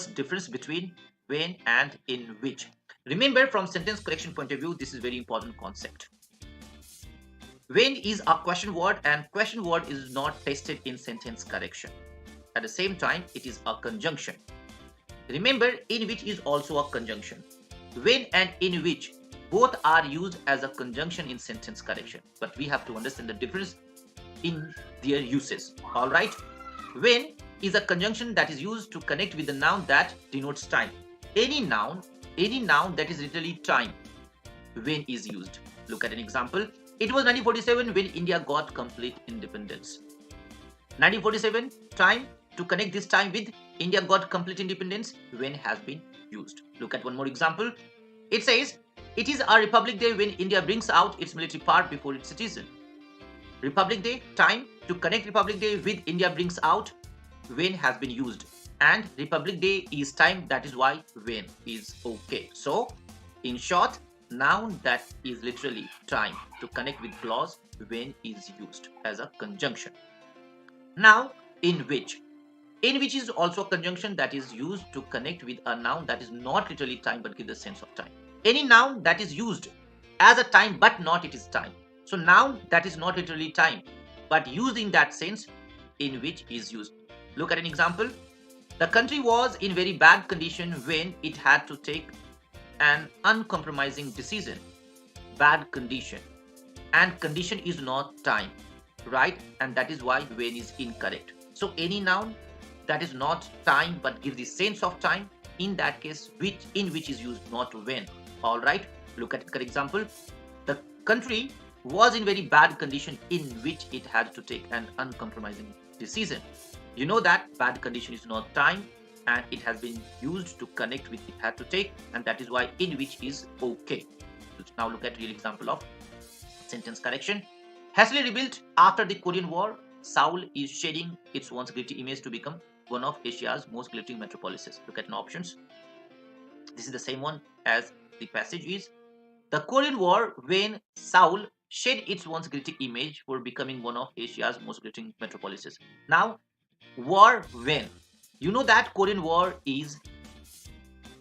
difference between when and in which. Remember, from sentence correction point of view, this is very important concept. When is a question word, and question word is not tested in sentence correction. At the same time, it is a conjunction. Remember, in which is also a conjunction. When and in which both are used as a conjunction in sentence correction, but we have to understand the difference in their uses. All right. When is a conjunction that is used to connect with the noun that denotes time. Any noun that is literally time, when is used. Look at an example. It was 1947 when India got complete independence. 1947, time, to connect this time with India got complete independence, when has been used. Look at one more example. It says, it is a Republic Day when India brings out its military part before its citizen. Republic Day, time, to connect Republic Day with India brings out, when has been used. And Republic Day is time, that is why when is okay. So, in short, noun that is literally time to connect with clause, when is used as a conjunction. Now, in which. In which is also a conjunction that is used to connect with a noun that is not literally time but gives the sense of time. Any noun that is used as a time but not it is time. So noun that is not literally time but used in that sense, in which is used. Look at an example. The country was in very bad condition when it had to take an uncompromising decision. Bad condition. And condition is not time, right? And that is why when is incorrect. So any noun that is not time but gives the sense of time, in that case, in which is used, not when. All right. Look at an example. The country was in very bad condition in which it had to take an uncompromising decision. You know that bad condition is not time and it has been used to connect with it had to take, and that is why in which is okay. Now look at real example of sentence correction. Hastily rebuilt after the Korean War, Seoul is shedding its once glitzy image to become one of Asia's most glittering metropolises. Look at an options. This is the same one as the passage is. The Korean War, when Seoul shed its once glitzy image for becoming one of Asia's most glittering metropolises. Now, war when. You know that Korean War is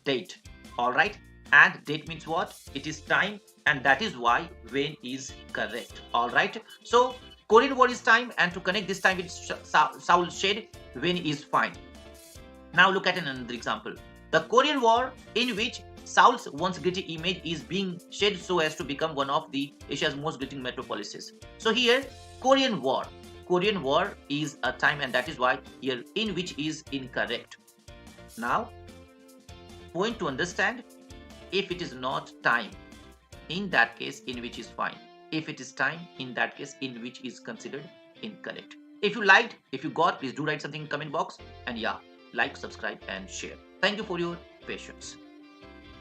date. Alright? And date means what? It is time, and that is why when is correct. Alright? So, Korean War is time, and to connect this time with Seoul shed, when is fine. Now look at another example. The Korean War, in which Seoul's once glitzy image is being shed so as to become one of the Asia's most glittering metropolises. So here, Korean War. Korean War is a time, and that is why here in which is incorrect. Now, point to understand, if it is not time, in that case in which is fine. If it is time, in that case in which is considered incorrect. If you liked, if you got, please do write something in comment box, and yeah, like, subscribe and share. Thank you for your patience.